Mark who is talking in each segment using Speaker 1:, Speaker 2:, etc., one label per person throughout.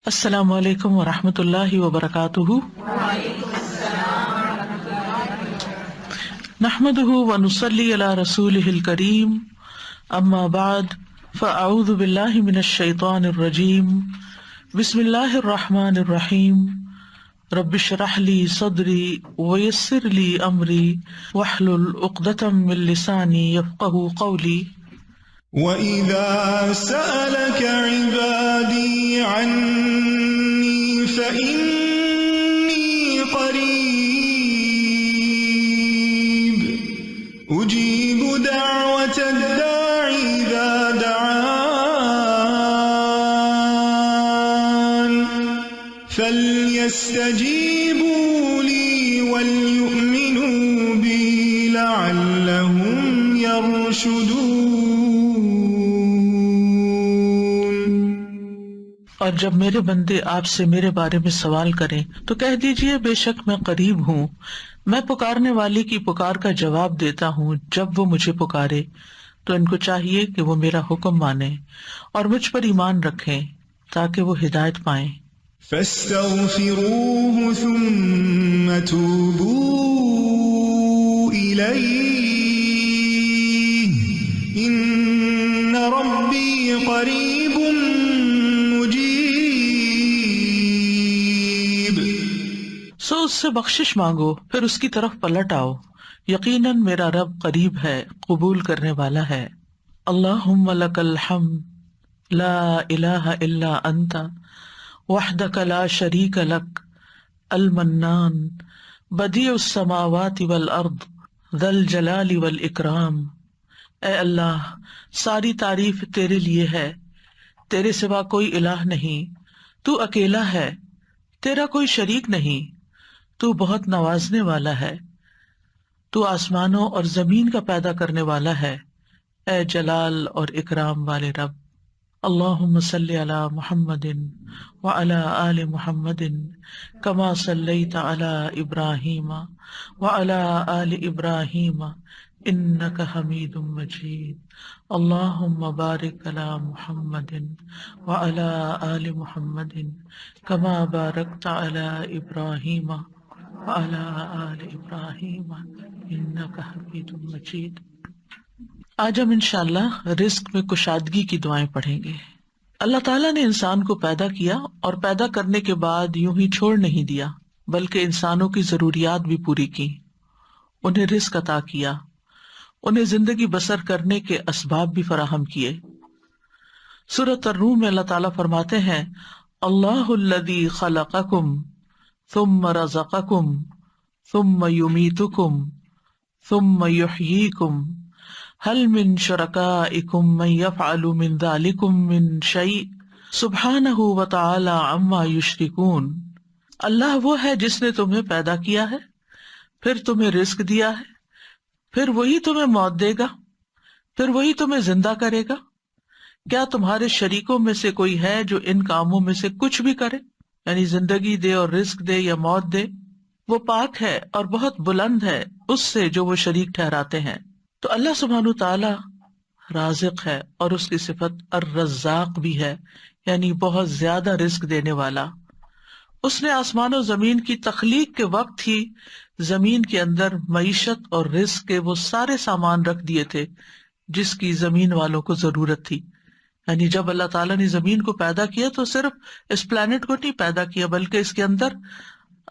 Speaker 1: السلام علیکم ورحمۃ اللہ وبرکاتہ۔ نحمده ونصلی علی رسولہ الکریم، اما بعد فاعوذ باللہ من الشیطان الرجیم، بسم اللہ الرحمن الرحیم، رب اشرح لی صدری ویسر لی امری واحلل عقدۃ من لسانی یفقہوا قولی۔
Speaker 2: وَإِذَا سَأَلَكَ عِبَادِي عَنِّي فَإِنِّي قَرِيبٌ أُجِيبُ دَعْوَةَ الدَّاعِ إِذَا دَعَانِ فَلْيَسْتَجِيبُوا لِي وَلْيُؤْمِنُوا بِي لَعَلَّهُمْ يَرْشُدُونَ۔
Speaker 1: اور جب میرے بندے آپ سے میرے بارے میں سوال کریں تو کہہ دیجئے بے شک میں قریب ہوں، میں پکارنے والی کی پکار کا جواب دیتا ہوں جب وہ مجھے پکارے۔ تو ان کو چاہیے کہ وہ میرا حکم مانیں اور مجھ پر ایمان رکھیں تاکہ وہ ہدایت پائیں۔
Speaker 2: فَاسْتَغْفِرُوهُ ثُمَّ تُوبُوا إِلَيْهِ إِنَّ رَبِّي قَرِيبٌ مُجِيبٌ۔
Speaker 1: سو اس سے بخشش مانگو، پھر اس کی طرف پلٹ آؤ، یقیناً میرا رب قریب ہے، قبول کرنے والا ہے۔ اللہم لک الحمد لا الہ الا انت وحدک لا شریک لک المنان بدیع السماوات والارض ذا الجلال والاکرام۔ اے اللہ، ساری تعریف تیرے لیے ہے، تیرے سوا کوئی الہ نہیں، تو اکیلا ہے، تیرا کوئی شریک نہیں، تو بہت نوازنے والا ہے، تو آسمانوں اور زمین کا پیدا کرنے والا ہے، اے جلال اور اکرام والے رب۔ اللہم صلی علی محمد وعلی آل محمد کما صلیت علی ابراہیم وعلی آل ابراہیم انک حمید مجید۔ اللہم بارک علی محمد وعلی آل محمد کما بارکت علی ابراہیم وعلی آل ابراہیم انک حمید مجید۔ آج ہم انشاءاللہ رزق میں کشادگی کی دعائیں پڑھیں گے۔ اللہ تعالیٰ نے انسان کو پیدا کیا اور پیدا کرنے کے بعد یوں ہی چھوڑ نہیں دیا، بلکہ انسانوں کی ضروریات بھی پوری کی، انہیں رزق عطا کیا، انہیں زندگی بسر کرنے کے اسباب بھی فراہم کیے۔ سورۃ الروم میں اللہ تعالیٰ فرماتے ہیں، اللہ الذی خلقکم ثم رزقکم ثم یمیتکم ثم یحییکم هل من شرکائکم من یفعل من ذلکم من شیء سبحانہ وتعالی عما یشرکون۔ اللہ وہ ہے جس نے تمہیں پیدا کیا ہے، پھر تمہیں رزق دیا ہے، پھر وہی تمہیں موت دے گا، پھر وہی تمہیں زندہ کرے گا۔ کیا تمہارے شریکوں میں سے کوئی ہے جو ان کاموں میں سے کچھ بھی کرے، یعنی زندگی دے اور رزق دے یا موت دے؟ وہ پاک ہے اور بہت بلند ہے اس سے جو وہ شریک ٹھہراتے ہیں۔ تو اللہ سبحانہ تعالی رازق ہے، اور اس کی صفت الرزاق بھی ہے، یعنی بہت زیادہ رزق دینے والا۔ اس نے آسمان و زمین کی تخلیق کے وقت ہی زمین کے اندر معیشت اور رزق کے وہ سارے سامان رکھ دیے تھے جس کی زمین والوں کو ضرورت تھی۔ یعنی جب اللہ تعالیٰ نے زمین کو پیدا کیا تو صرف اس پلانٹ کو نہیں پیدا کیا، بلکہ اس کے اندر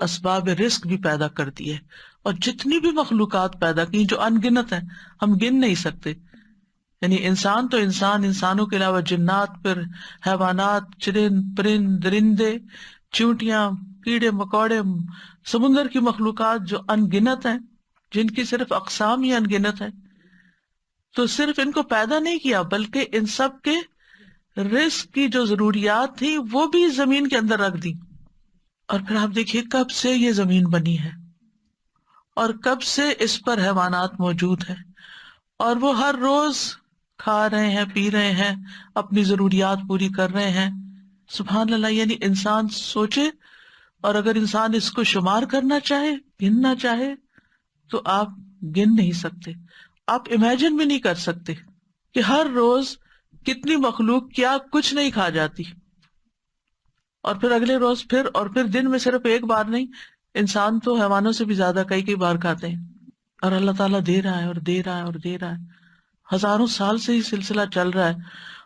Speaker 1: اسباب رزق بھی پیدا کر دیے، اور جتنی بھی مخلوقات پیدا کی جو ان گنت ہیں، ہم گن نہیں سکتے۔ یعنی انسان تو انسان، انسانوں کے علاوہ جنات، پھر حیوانات، چرند پرند درندے، چیونٹیاں، کیڑے مکوڑے، سمندر کی مخلوقات جو ان گنت ہیں، جن کی صرف اقسام ہی ان گنت ہیں۔ تو صرف ان کو پیدا نہیں کیا، بلکہ ان سب کے رزق کی جو ضروریات تھی وہ بھی زمین کے اندر رکھ دی۔ اور پھر آپ دیکھیے کب سے یہ زمین بنی ہے، اور کب سے اس پر حیوانات موجود ہیں، اور وہ ہر روز کھا رہے ہیں، پی رہے ہیں، اپنی ضروریات پوری کر رہے ہیں۔ سبحان اللہ، یعنی انسان سوچے، اور اگر انسان اس کو شمار کرنا چاہے، گننا چاہے، تو آپ گن نہیں سکتے، آپ امیجن بھی نہیں کر سکتے کہ ہر روز کتنی مخلوق کیا کچھ نہیں کھا جاتی۔ اور پھر اگلے روز پھر، اور پھر دن میں صرف ایک بار نہیں، انسان تو حیوانوں سے بھی زیادہ کئی کئی بار کھاتے ہیں، اور اللہ تعالیٰ دے رہا ہے اور دے رہا ہے اور دے رہا ہے، ہزاروں سال سے یہ سلسلہ چل رہا ہے،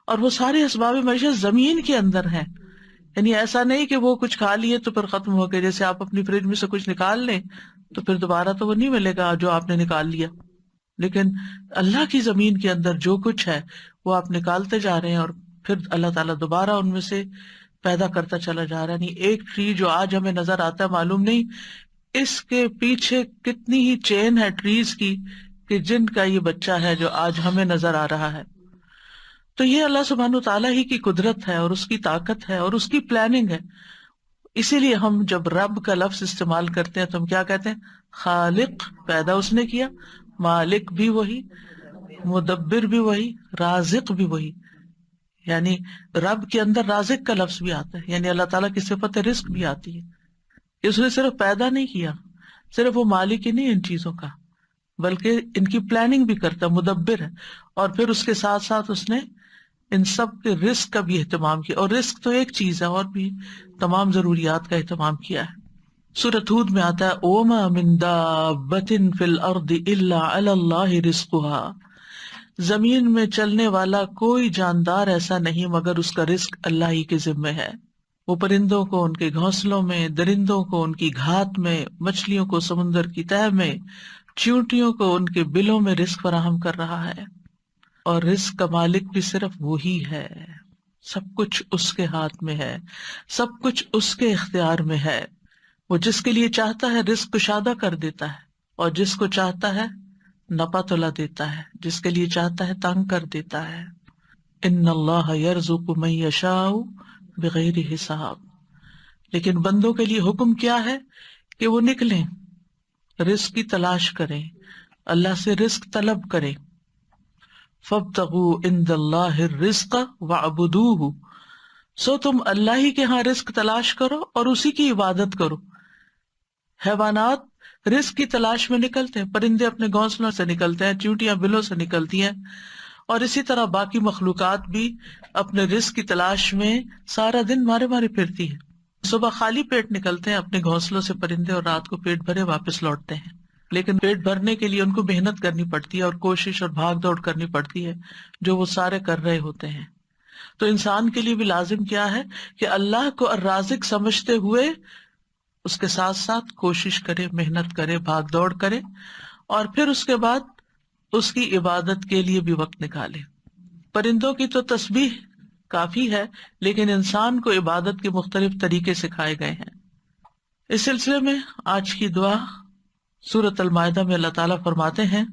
Speaker 1: اور وہ سارے اسباب معیشت زمین کے اندر ہیں. یعنی ایسا نہیں کہ وہ کچھ کھا لیے تو پھر ختم ہو گئے، جیسے آپ اپنی فریج میں سے کچھ نکال لیں تو پھر دوبارہ تو وہ نہیں ملے گا جو آپ نے نکال لیا، لیکن اللہ کی زمین کے اندر جو کچھ ہے وہ آپ نکالتے جا رہے ہیں، اور پھر اللہ تعالیٰ دوبارہ ان میں سے پیدا کرتا چلا جا رہا ہے. نہیں ایک ٹری جو آج ہمیں نظر آتا ہے، معلوم نہیں اس کے پیچھے کتنی ہی چین ہے ٹریز کی کہ جن کا یہ بچہ ہے جو آج ہمیں نظر آ رہا ہے. تو یہ اللہ سبحانہ تعالیٰ ہی کی قدرت ہے اور اس کی طاقت ہے اور اس کی پلاننگ ہے. اسی لیے ہم جب رب کا لفظ استعمال کرتے ہیں تو ہم کیا کہتے ہیں؟ خالق، پیدا اس نے کیا، مالک بھی وہی، مدبر بھی وہی، رازق بھی وہی. یعنی رب کے اندر رازق کا لفظ بھی آتا ہے، یعنی اللہ تعالیٰ کی صفت رزق بھی آتی ہے. اس نے صرف پیدا نہیں کیا، صرف وہ مالک ہی نہیں ان چیزوں کا، بلکہ ان کی پلاننگ بھی کرتا، مدبر ہے. اور پھر اس کے ساتھ ساتھ اس نے ان سب کے رزق کا بھی اہتمام کیا، اور رزق تو ایک چیز ہے، اور بھی تمام ضروریات کا اہتمام کیا ہے. سورۃ ہود میں آتا ہے وَمَا مِن دَابَّةٍ فِي الْأَرْضِ إِلَّا عَلَى اللَّهِ رِزْقُهَا، زمین میں چلنے والا کوئی جاندار ایسا نہیں مگر اس کا رزق اللہ ہی کے ذمے ہے. وہ پرندوں کو ان کے گھونسلوں میں، درندوں کو ان کی گھات میں، مچھلیوں کو سمندر کی تہہ میں، چیونٹیوں کو ان کے بلوں میں رزق فراہم کر رہا ہے. اور رزق کا مالک بھی صرف وہی ہے، سب کچھ اس کے ہاتھ میں ہے، سب کچھ اس کے اختیار میں ہے. وہ جس کے لیے چاہتا ہے رزق کشادہ کر دیتا ہے، اور جس کو چاہتا ہے نپا تلا دیتا ہے، جس کے لیے چاہتا ہے تنگ کر دیتا ہے. ان اللہ یرزق من یشاء بغیر حساب. لیکن بندوں کے لیے حکم کیا ہے کہ وہ نکلیں، رزق کی تلاش کریں، اللہ سے رزق طلب کریں. فابتغوا عند اللہ الرزق واعبدوہ، سو تم اللہ ہی کے ہاں رزق تلاش کرو اور اسی کی عبادت کرو. حیوانات رزق کی تلاش میں نکلتے ہیں، پرندے اپنے گھونسلوں سے نکلتے ہیں، چیونٹیاں بلوں سے نکلتی ہیں، اور اسی طرح باقی مخلوقات بھی اپنے رزق کی تلاش میں سارا دن مارے مارے پھرتی ہے. صبح خالی پیٹ نکلتے ہیں اپنے گھونسلوں سے پرندے، اور رات کو پیٹ بھرے واپس لوٹتے ہیں. لیکن پیٹ بھرنے کے لیے ان کو محنت کرنی پڑتی ہے اور کوشش اور بھاگ دوڑ کرنی پڑتی ہے، جو وہ سارے کر رہے ہوتے ہیں. تو انسان کے لیے بھی لازم کیا ہے کہ اللہ کو الرازق سمجھتے ہوئے اس کے ساتھ ساتھ کوشش کرے، محنت کرے، بھاگ دوڑ کرے، اور پھر اس کے بعد اس کی عبادت کے لیے بھی وقت نکالے. پرندوں کی تو تسبیح کافی ہے، لیکن انسان کو عبادت کے مختلف طریقے سکھائے گئے ہیں. اس سلسلے میں آج کی دعا سورۃ المائدہ میں اللہ تعالیٰ فرماتے ہیں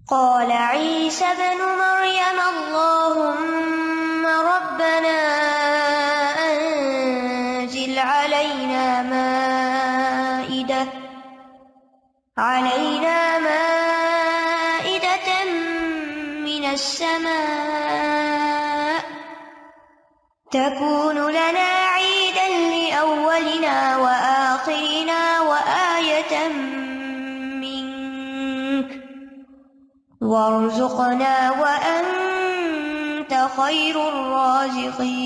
Speaker 3: قال عيسى ابن مريم اللهم ربنا أنزل علينا مائدة من السماء تكون لنا عيدا لأولنا وآخرنا وآية منك وارزقنا وأنت خير الرازقين.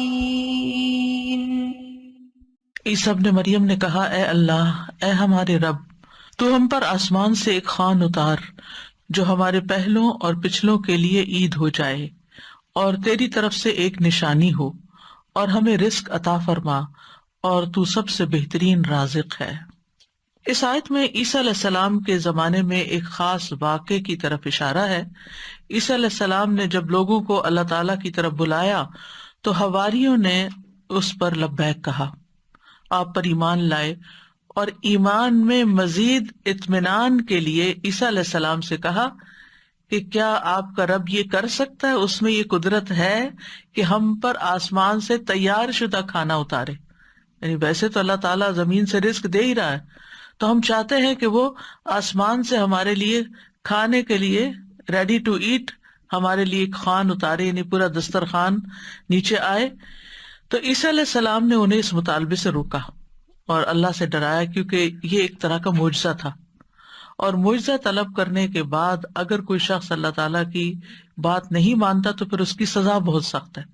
Speaker 1: عیسیٰ ابن مریم نے کہا اے اللہ، اے ہمارے رب، تو ہم پر آسمان سے ایک خوان اتار جو ہمارے پہلوں اور پچھلوں کے لیے عید ہو جائے، اور تیری طرف سے ایک نشانی ہو، اور ہمیں رزق عطا فرما، اور تو سب سے بہترین رازق ہے. اس آیت میں عیسیٰ علیہ السلام کے زمانے میں ایک خاص واقعے کی طرف اشارہ ہے. عیسیٰ علیہ السلام نے جب لوگوں کو اللہ تعالیٰ کی طرف بلایا تو حواریوں نے اس پر لبیک کہا، آپ پر ایمان لائے، اور ایمان میں مزید اطمینان کے لیے عیسیٰ علیہ السلام سے کہا کہ کیا آپ کا رب یہ کر سکتا ہے، اس میں یہ قدرت ہے کہ ہم پر آسمان سے تیار شدہ کھانا اتارے. یعنی ویسے تو اللہ تعالیٰ زمین سے رزق دے ہی رہا ہے، تو ہم چاہتے ہیں کہ وہ آسمان سے ہمارے لیے کھانے کے لیے ریڈی ٹو ایٹ ہمارے لیے ایک خوان اتارے، یعنی پورا دسترخوان نیچے آئے. تو عیسیٰ علیہ السلام نے انہیں اس مطالبے سے روکا اور اللہ سے ڈرایا، کیونکہ یہ ایک طرح کا معجزہ تھا، اور معجزہ طلب کرنے کے بعد اگر کوئی شخص اللہ تعالیٰ کی بات نہیں مانتا تو پھر اس کی سزا بہت سخت ہے.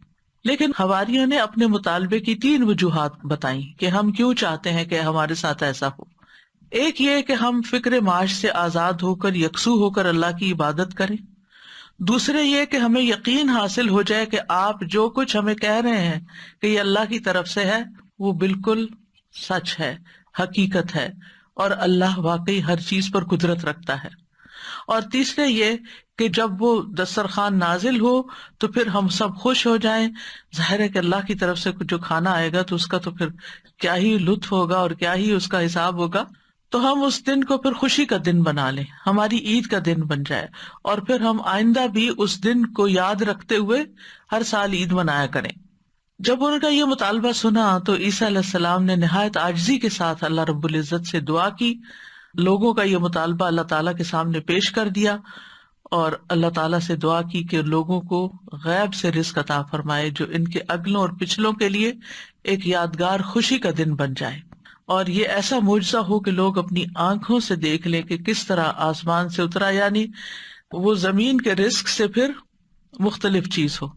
Speaker 1: لیکن حواریوں نے اپنے مطالبے کی 3 وجوہات بتائیں کہ ہم کیوں چاہتے ہیں کہ ہمارے ساتھ ایسا ہو۔ ایک یہ کہ ہم فکر معاش سے آزاد ہو کر یکسو ہو کر اللہ کی عبادت کریں، دوسرے یہ کہ ہمیں یقین حاصل ہو جائے کہ آپ جو کچھ ہمیں کہہ رہے ہیں کہ یہ اللہ کی طرف سے ہے وہ بالکل سچ ہے، حقیقت ہے، اور اللہ واقعی ہر چیز پر قدرت رکھتا ہے۔ اور تیسرے یہ کہ جب وہ دسترخوان نازل ہو تو پھر ہم سب خوش ہو جائیں۔ ظاہر ہے کہ اللہ کی طرف سے جو کھانا آئے گا تو اس کا تو پھر کیا ہی لطف ہوگا اور کیا ہی اس کا حساب ہوگا، تو ہم اس دن کو پھر خوشی کا دن بنا لیں، ہماری عید کا دن بن جائے، اور پھر ہم آئندہ بھی اس دن کو یاد رکھتے ہوئے ہر سال عید منایا کریں۔ جب ان کا یہ مطالبہ سنا تو عیسیٰ علیہ السلام نے نہایت عاجزی کے ساتھ اللہ رب العزت سے دعا کی، لوگوں کا یہ مطالبہ اللہ تعالیٰ کے سامنے پیش کر دیا، اور اللہ تعالیٰ سے دعا کی کہ لوگوں کو غیب سے رزق عطا فرمائے جو ان کے اگلوں اور پچھلوں کے لیے ایک یادگار خوشی کا دن بن جائے، اور یہ ایسا معجزہ ہو کہ لوگ اپنی آنکھوں سے دیکھ لیں کہ کس طرح آسمان سے اترا، یعنی وہ زمین کے رزق سے پھر مختلف چیز ہو،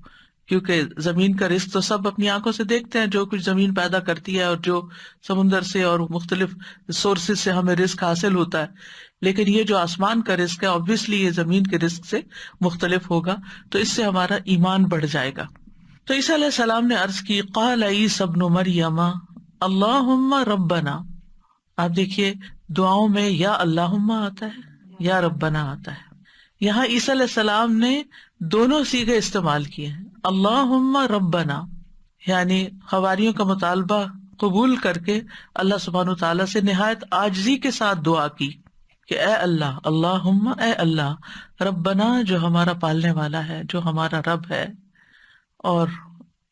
Speaker 1: کیونکہ زمین کا رزق تو سب اپنی آنکھوں سے دیکھتے ہیں، جو کچھ زمین پیدا کرتی ہے اور جو سمندر سے اور مختلف سورسز سے ہمیں رزق حاصل ہوتا ہے، لیکن یہ جو آسمان کا رزق ہے obviously یہ زمین کے رزق سے مختلف ہوگا، تو اس سے ہمارا ایمان بڑھ جائے گا۔ تو عیسیٰ علیہ السلام نے عرض کی، قال عیسی ابن مریم اللہم ربنا۔ آپ دیکھیے دعاؤں میں یا اللہم آتا ہے یا ربنا آتا ہے، یہاں عیسیٰ علیہ السلام نے دونوں صیغے استعمال کیے ہیں، اللہم ربنا، یعنی حواریوں کا مطالبہ قبول کر کے اللہ سبحانہ وتعالیٰ سے نہایت عاجزی کے ساتھ دعا کی کہ اے اللہ، اللہم اے اللہ، ربنا جو ہمارا پالنے والا ہے، جو ہمارا رب ہے۔ اور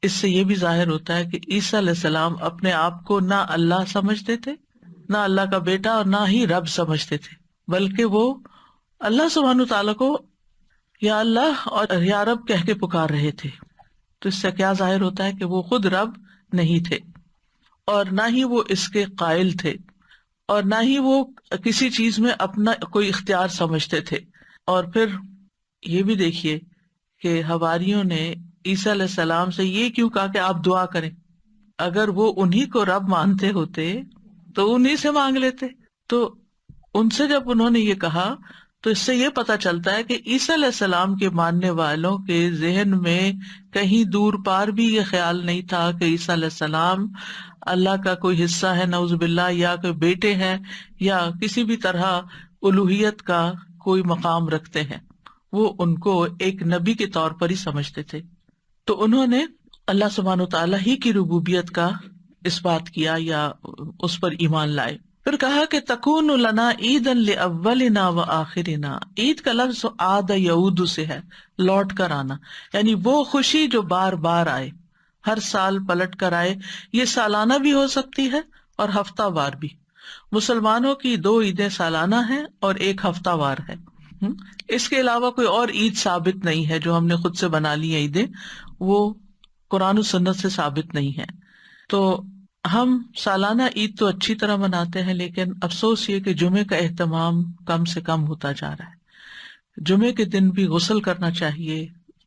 Speaker 1: اس سے یہ بھی ظاہر ہوتا ہے کہ عیسیٰ علیہ السلام اپنے آپ کو نہ اللہ سمجھتے تھے، نہ اللہ کا بیٹا، اور نہ ہی رب سمجھتے تھے، بلکہ وہ اللہ سبحانہ تعالیٰ کو یا اللہ اور یا رب کہہ کے پکار رہے تھے۔ تو اس سے کیا ظاہر ہوتا ہے کہ وہ خود رب نہیں تھے، اور نہ ہی وہ اس کے قائل تھے، اور نہ ہی وہ کسی چیز میں اپنا کوئی اختیار سمجھتے تھے۔ اور پھر یہ بھی دیکھیے کہ حواریوں نے عیسیٰ علیہ السلام سے یہ کیوں کہا کہ آپ دعا کریں؟ اگر وہ انہی کو رب مانتے ہوتے تو انہی سے مانگ لیتے۔ تو ان سے جب انہوں نے یہ کہا تو اس سے یہ پتا چلتا ہے کہ عیسیٰ علیہ السلام کے ماننے والوں کے ذہن میں کہیں دور پار بھی یہ خیال نہیں تھا کہ عیسیٰ علیہ السلام اللہ کا کوئی حصہ ہے نعوذ باللہ، یا کوئی بیٹے ہیں، یا کسی بھی طرح الوہیت کا کوئی مقام رکھتے ہیں۔ وہ ان کو ایک نبی کے طور پر ہی سمجھتے تھے۔ تو انہوں نے اللہ سبحانہ وتعالیٰ ہی کی ربوبیت کا اس بات کیا یا اس پر ایمان لائے۔ پھر کہا کہ تکون لنا عیدا لاولنا وآخرنا۔ عید کا لفظ عاد یعود سے ہے، لوٹ کر آنا، یعنی وہ خوشی جو بار بار آئے، ہر سال پلٹ کر آئے۔ یہ سالانہ بھی ہو سکتی ہے اور ہفتہ وار بھی۔ مسلمانوں کی 2 عیدیں سالانہ ہیں اور 1 ہفتہ وار ہے۔ اس کے علاوہ کوئی اور عید ثابت نہیں ہے جو ہم نے خود سے بنا لی ہیں عیدیں، وہ قرآن و سنت سے ثابت نہیں ہے۔ تو ہم سالانہ عید تو اچھی طرح مناتے ہیں، لیکن افسوس یہ کہ جمعے کا اہتمام کم سے کم ہوتا جا رہا ہے۔ جمعے کے دن بھی غسل کرنا چاہیے،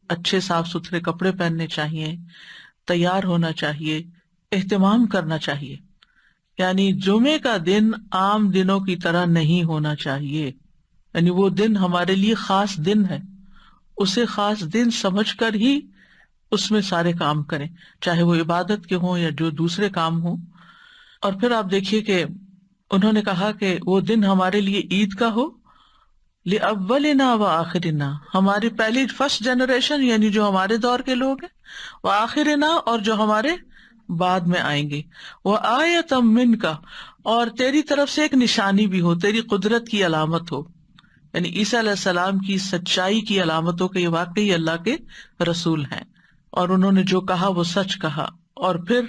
Speaker 1: اچھے صاف ستھرے کپڑے پہننے چاہیے، تیار ہونا چاہیے، اہتمام کرنا چاہیے۔ یعنی جمعے کا دن عام دنوں کی طرح نہیں ہونا چاہیے، یعنی وہ دن ہمارے لیے خاص دن ہے، اسے خاص دن سمجھ کر ہی اس میں سارے کام کریں، چاہے وہ عبادت کے ہوں یا جو دوسرے کام ہوں۔ اور پھر آپ دیکھیے کہ انہوں نے کہا کہ وہ دن ہمارے لیے عید کا ہو، لأولنا وآخرنا، ہماری پہلی فرسٹ جنریشن یعنی جو ہمارے دور کے لوگ ہیں، وآخرنا اور جو ہمارے بعد میں آئیں گے، وآیۃ منک، اور تیری طرف سے ایک نشانی بھی ہو، تیری قدرت کی علامت ہو، یعنی عیسیٰ علیہ السلام کی سچائی کی علامت ہو کہ یہ واقعی اللہ کے رسول ہیں اور انہوں نے جو کہا وہ سچ کہا۔ اور پھر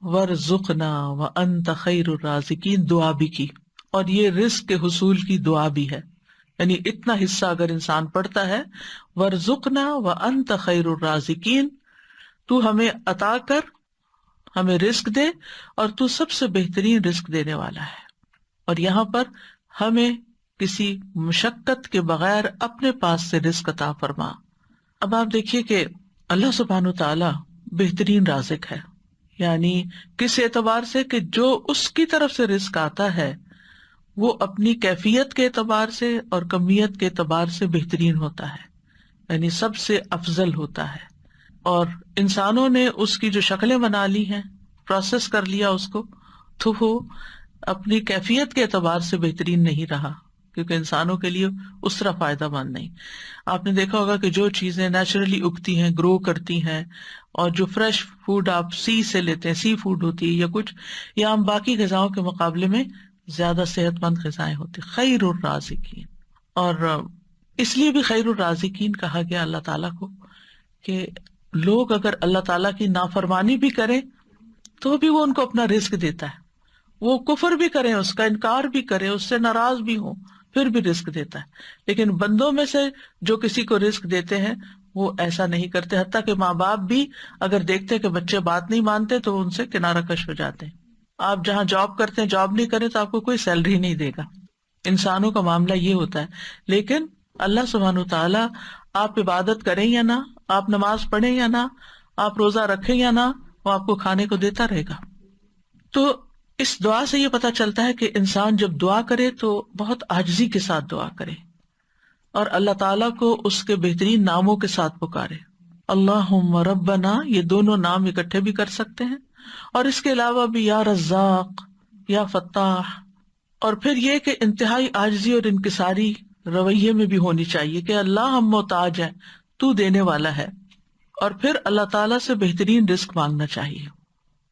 Speaker 1: وارزقنا وانت خیر الرازقین دعا بھی کی، اور یہ رزق کے حصول کی دعا بھی ہے، یعنی اتنا حصہ اگر انسان پڑھتا ہے، وارزقنا وانت خیر الرازقین، تو ہمیں عطا کر، ہمیں رزق دے، اور تو سب سے بہترین رزق دینے والا ہے۔ اور یہاں پر ہمیں کسی مشقت کے بغیر اپنے پاس سے رزق عطا فرما۔ اب آپ دیکھیے کہ اللہ سبحانہ تعالیٰ بہترین رازق ہے، یعنی کس اعتبار سے کہ جو اس کی طرف سے رزق آتا ہے وہ اپنی کیفیت کے اعتبار سے اور کمیت کے اعتبار سے بہترین ہوتا ہے، یعنی سب سے افضل ہوتا ہے. اور انسانوں نے اس کی جو شکلیں بنا لی ہیں، پروسیس کر لیا اس کو، تو وہ اپنی کیفیت کے اعتبار سے بہترین نہیں رہا، کیونکہ انسانوں کے لیے اس طرح فائدہ مند نہیں. آپ نے دیکھا ہوگا کہ جو چیزیں نیچرلی اگتی ہیں، گرو کرتی ہیں، اور جو فریش فوڈ آپ سی سے لیتے ہیں، سی فوڈ ہوتی ہے یا کچھ، یا ہم باقی غذاؤں کے مقابلے میں زیادہ صحت مند غذائیں ہوتی، خیر الرازقین. اور اس لیے بھی خیر الرازقین کہا گیا اللہ تعالیٰ کو کہ لوگ اگر اللہ تعالیٰ کی نافرمانی بھی کریں تو بھی وہ ان کو اپنا رزق دیتا ہے، وہ کفر بھی کریں، اس کا انکار بھی کریں، اس سے ناراض بھی ہوں، پھر بھی رزق دیتا ہے. لیکن بندوں میں سے جو کسی کو رزق دیتے ہیں وہ ایسا نہیں کرتے، حتیٰ کہ ماں باپ بھی اگر دیکھتے کہ بچے بات نہیں مانتے تو ان سے کنارہ کش ہو جاتے ہیں. آپ جہاں جاب کرتے ہیں، جاب نہیں کریں تو آپ کو کوئی سیلری نہیں دے گا. انسانوں کا معاملہ یہ ہوتا ہے. لیکن اللہ سبحانہ وتعالیٰ آپ عبادت کریں یا نہ، آپ نماز پڑھیں یا نہ، آپ روزہ رکھیں یا نہ، وہ آپ کو کھانے کو دیتا رہے گا. تو اس دعا سے یہ پتہ چلتا ہے کہ انسان جب دعا کرے تو بہت عاجزی کے ساتھ دعا کرے اور اللہ تعالیٰ کو اس کے بہترین ناموں کے ساتھ پکارے. اللہم ربنا، یہ دونوں نام اکٹھے بھی کر سکتے ہیں، اور اس کے علاوہ بھی یا رزاق، یا فتاح. اور پھر یہ کہ انتہائی عاجزی اور انکساری رویے میں بھی ہونی چاہیے کہ اللہ ہم محتاج ہیں، تو دینے والا ہے. اور پھر اللہ تعالیٰ سے بہترین رزق مانگنا چاہیے،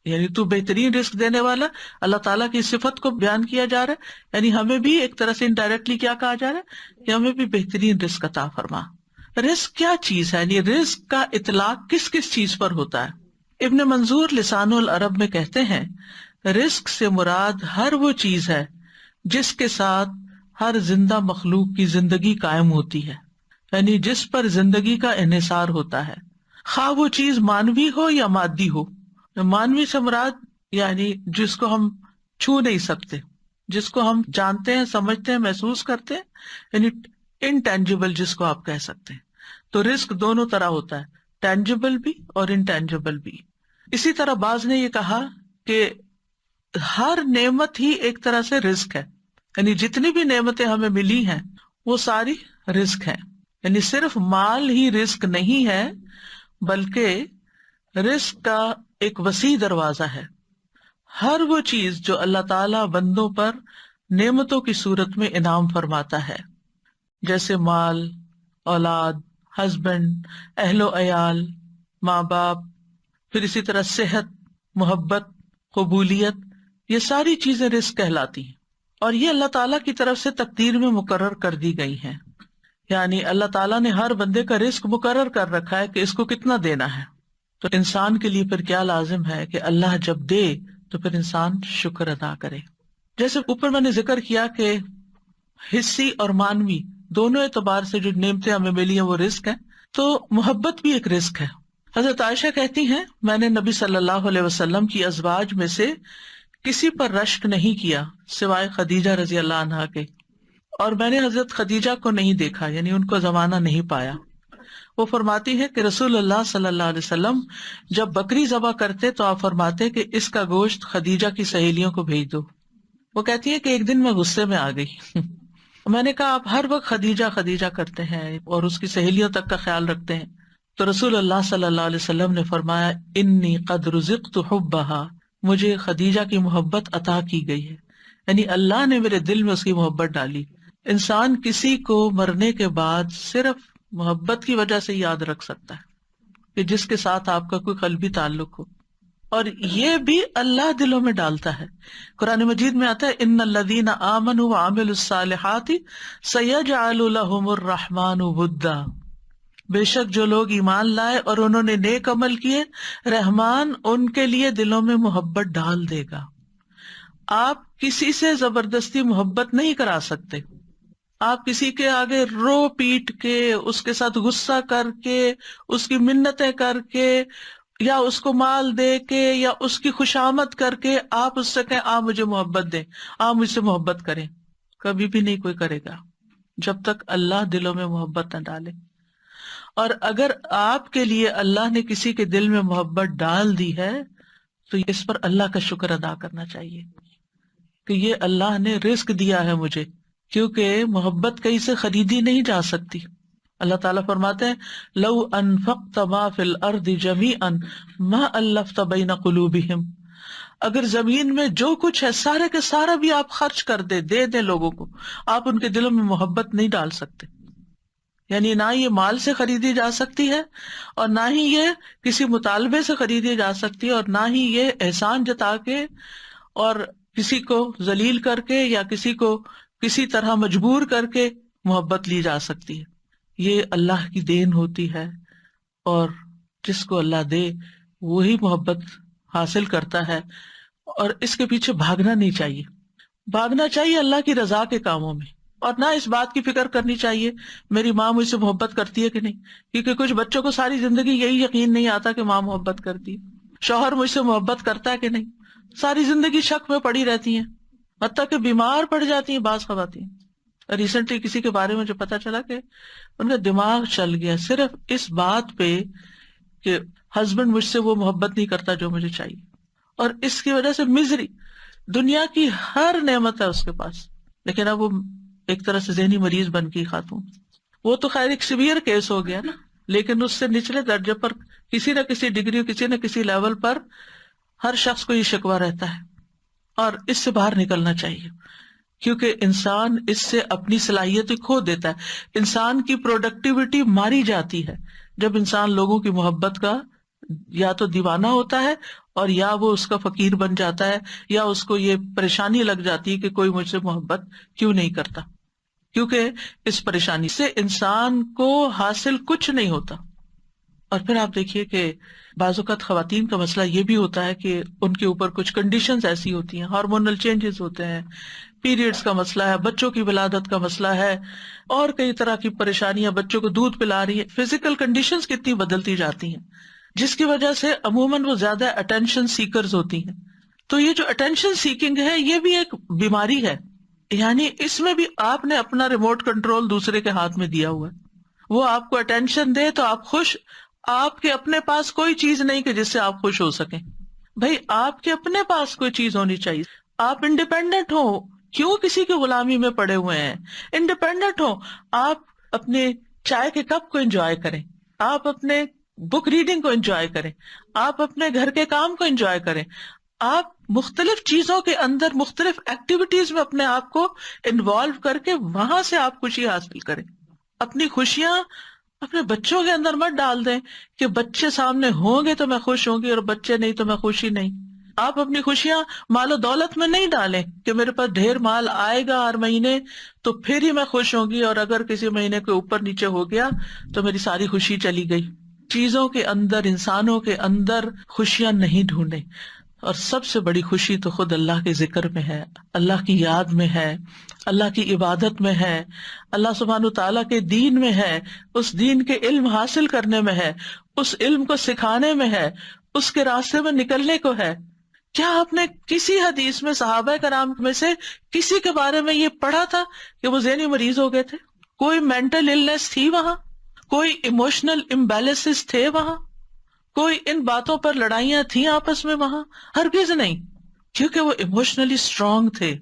Speaker 1: یعنی تو بہترین رزق دینے والا. اللہ تعالیٰ کی صفت کو بیان کیا جا رہا ہے، یعنی ہمیں بھی ایک طرح سے انڈائریکٹلی کیا کہا جا رہا ہے کہ ہمیں بھی بہترین رزق عطا فرما. رزق کیا چیز ہے، یعنی رزق کا اطلاق کس کس چیز پر ہوتا ہے؟ ابن منظور لسان العرب میں کہتے ہیں رزق سے مراد ہر وہ چیز ہے جس کے ساتھ ہر زندہ مخلوق کی زندگی قائم ہوتی ہے، یعنی جس پر زندگی کا انحصار ہوتا ہے، خواہ وہ چیز مانوی ہو یا مادی ہو. مانوی سے مراد یعنی جس کو ہم چھو نہیں سکتے، جس کو ہم جانتے ہیں، سمجھتے ہیں، محسوس کرتے ہیں، یعنی انٹینجیبل جس کو آپ کہہ سکتے ہیں. تو رزق دونوں طرح ہوتا ہے، ٹینجیبل بھی اور انٹینجیبل بھی. اسی طرح بعض نے یہ کہا کہ ہر نعمت ہی ایک طرح سے رزق ہے، یعنی جتنی بھی نعمتیں ہمیں ملی ہیں وہ ساری رزق ہیں. یعنی صرف مال ہی رزق نہیں ہے، بلکہ رزق کا ایک وسیع دروازہ ہے. ہر وہ چیز جو اللہ تعالیٰ بندوں پر نعمتوں کی صورت میں انعام فرماتا ہے، جیسے مال، اولاد، ہسبینڈ، اہل و عیال، ماں باپ، پھر اسی طرح صحت، محبت، قبولیت، یہ ساری چیزیں رزق کہلاتی ہیں. اور یہ اللہ تعالیٰ کی طرف سے تقدیر میں مقرر کر دی گئی ہیں، یعنی اللہ تعالیٰ نے ہر بندے کا رزق مقرر کر رکھا ہے کہ اس کو کتنا دینا ہے. تو انسان کے لیے پھر کیا لازم ہے کہ اللہ جب دے تو پھر انسان شکر ادا کرے. جیسے اوپر میں نے ذکر کیا کہ حصی اور مانوی دونوں اعتبار سے جو نعمتیں ہمیں ملی ہیں وہ رزق ہیں، تو محبت بھی ایک رزق ہے. حضرت عائشہ کہتی ہیں میں نے نبی صلی اللہ علیہ وسلم کی ازواج میں سے کسی پر رشک نہیں کیا سوائے خدیجہ رضی اللہ عنہا کے، اور میں نے حضرت خدیجہ کو نہیں دیکھا، یعنی ان کو زمانہ نہیں پایا. وہ فرماتی ہے کہ رسول اللہ صلی اللہ علیہ وسلم جب بکری ذبح کرتے تو آپ فرماتے کہ اس کا گوشت خدیجہ کی سہیلیوں کو بھیج دو. وہ کہتی ہے کہ ایک دن میں غصے میں آ گئی میں نے کہا آپ ہر وقت خدیجہ خدیجہ کرتے ہیں اور اس کی سہیلیوں تک کا خیال رکھتے ہیں. تو رسول اللہ صلی اللہ علیہ وسلم نے فرمایا انی قد رزقت حبھا، مجھے خدیجہ کی محبت عطا کی گئی ہے، یعنی اللہ نے میرے دل میں اس کی محبت ڈالی. انسان کسی کو مرنے کے بعد صرف محبت کی وجہ سے یاد رکھ سکتا ہے کہ جس کے ساتھ آپ کا کوئی قلبی تعلق ہو، اور یہ بھی اللہ دلوں میں ڈالتا ہے. قرآن مجید میں آتا ہے ان الذین آمنوا وعملوا الصالحات سیجعل لهم الرحمن ودا، بے شک جو لوگ ایمان لائے اور انہوں نے نیک عمل کیے، رحمان ان کے لیے دلوں میں محبت ڈال دے گا. آپ کسی سے زبردستی محبت نہیں کرا سکتے. آپ کسی کے آگے رو پیٹ کے، اس کے ساتھ غصہ کر کے، اس کی منتیں کر کے، یا اس کو مال دے کے، یا اس کی خوشامد کر کے آپ اس سے کہیں آپ مجھے محبت دیں، آپ مجھ سے محبت کریں، کبھی بھی نہیں کوئی کرے گا جب تک اللہ دلوں میں محبت نہ ڈالے. اور اگر آپ کے لیے اللہ نے کسی کے دل میں محبت ڈال دی ہے تو اس پر اللہ کا شکر ادا کرنا چاہیے کہ یہ اللہ نے رزق دیا ہے مجھے، کیونکہ محبت کہیں سے خریدی نہیں جا سکتی۔ اللہ تعالیٰ فرماتے ہیں لو انفقت ما فی الارض جمیعا ما الفت بین قلوبہم، اگر زمین میں جو کچھ ہے سارے کے سارا بھی آپ خرچ کر دے دیں لوگوں کو، آپ ان کے دلوں میں محبت نہیں ڈال سکتے۔ یعنی نہ یہ مال سے خریدی جا سکتی ہے، اور نہ ہی یہ کسی مطالبے سے خریدی جا سکتی ہے، اور نہ ہی یہ احسان جتا کے اور کسی کو ذلیل کر کے یا کسی کو کسی طرح مجبور کر کے محبت لی جا سکتی ہے۔ یہ اللہ کی دین ہوتی ہے، اور جس کو اللہ دے وہی محبت حاصل کرتا ہے، اور اس کے پیچھے بھاگنا نہیں چاہیے۔ بھاگنا چاہیے اللہ کی رضا کے کاموں میں، اور نہ اس بات کی فکر کرنی چاہیے میری ماں مجھ سے محبت کرتی ہے کہ نہیں، کیونکہ کچھ بچوں کو ساری زندگی یہی یقین نہیں آتا کہ ماں محبت کرتی ہے، شوہر مجھ سے محبت کرتا ہے کہ نہیں، ساری زندگی شک میں پڑی رہتی ہیں، حتیٰ کہ بیمار پڑ جاتی ہیں بعض خواتین۔ ریسنٹلی کسی کے بارے میں جو پتا چلا کہ ان کا دماغ چل گیا صرف اس بات پہ کہ ہسبینڈ مجھ سے وہ محبت نہیں کرتا جو مجھے چاہیے، اور اس کی وجہ سے مزری، دنیا کی ہر نعمت ہے اس کے پاس، لیکن اب وہ ایک طرح سے ذہنی مریض بن گئی خاتون۔ وہ تو خیر ایک سیویئر کیس ہو گیا نا، لیکن اس سے نچلے درجے پر کسی نہ کسی ڈگری، کسی نہ کسی لیول پر ہر شخص کو یہ شکوہ رہتا ہے، اور اس سے باہر نکلنا چاہیے، کیونکہ انسان اس سے اپنی صلاحیت کھو دیتا ہے۔ انسان کی پروڈکٹیوٹی ماری جاتی ہے جب انسان لوگوں کی محبت کا یا تو دیوانہ ہوتا ہے، اور یا وہ اس کا فقیر بن جاتا ہے، یا اس کو یہ پریشانی لگ جاتی ہے کہ کوئی مجھ سے محبت کیوں نہیں کرتا، کیونکہ اس پریشانی سے انسان کو حاصل کچھ نہیں ہوتا۔ اور پھر آپ دیکھیے کہ بعض اوقات خواتین کا مسئلہ یہ بھی ہوتا ہے کہ ان کے اوپر کچھ کنڈیشنز ایسی ہوتی ہیں، ہارمونل چینجز ہوتے ہیں، پیریڈز کا مسئلہ ہے، بچوں کی ولادت کا مسئلہ ہے، اور کئی طرح کی پریشانیاں، بچوں کو دودھ پلا رہی ہے، فزیکل کنڈیشنز کتنی بدلتی جاتی ہیں، جس کی وجہ سے عموماً وہ زیادہ اٹینشن سیکرز ہوتی ہیں۔ تو یہ جو اٹینشن سیکنگ ہے یہ بھی ایک بیماری ہے، یعنی اس میں بھی آپ نے اپنا ریموٹ کنٹرول دوسرے کے ہاتھ میں دیا ہوا ہے۔ وہ آپ کو اٹینشن دے تو آپ خوش، آپ کے اپنے پاس کوئی چیز نہیں کہ جس سے آپ خوش ہو سکیں۔ بھائی آپ کے اپنے پاس کوئی چیز ہونی چاہیے، آپ انڈیپینڈنٹ ہو، کیوں کسی کی غلامی میں پڑے ہوئے ہیں؟ انڈیپینڈنٹ ہو، آپ اپنے چائے کے کپ کو انجوائے کریں، آپ اپنے بک ریڈنگ کو انجوائے کریں، آپ اپنے گھر کے کام کو انجوائے کریں، آپ مختلف چیزوں کے اندر مختلف ایکٹیویٹیز میں اپنے آپ کو انوالو کر کے وہاں سے آپ خوشی حاصل کریں۔ اپنی خوشیاں اپنے بچوں کے اندر مت ڈال دیں کہ بچے سامنے ہوں گے تو میں خوش ہوں گی اور بچے نہیں تو میں خوشی نہیں۔ آپ اپنی خوشیاں مال و دولت میں نہیں ڈالیں کہ میرے پاس ڈھیر مال آئے گا ہر مہینے تو پھر ہی میں خوش ہوں گی، اور اگر کسی مہینے کے اوپر نیچے ہو گیا تو میری ساری خوشی چلی گئی۔ چیزوں کے اندر، انسانوں کے اندر خوشیاں نہیں ڈھونڈیں، اور سب سے بڑی خوشی تو خود اللہ کے ذکر میں ہے، اللہ کی یاد میں ہے، اللہ کی عبادت میں ہے، اللہ سبحانہ تعالیٰ کے دین میں ہے، اس دین کے علم حاصل کرنے میں ہے، اس علم کو سکھانے میں ہے، اس کے راستے میں نکلنے کو ہے۔ کیا آپ نے کسی حدیث میں صحابہ کرام میں سے کسی کے بارے میں یہ پڑھا تھا کہ وہ ذہنی مریض ہو گئے تھے؟ کوئی مینٹل النس تھی وہاں؟ کوئی ایموشنل امبیلنسز تھے وہاں؟ کوئی ان باتوں پر لڑائیاں تھیں آپس میں وہاں؟ ہرگز نہیں، کیونکہ وہ ایموشنلی اسٹرانگ تھے۔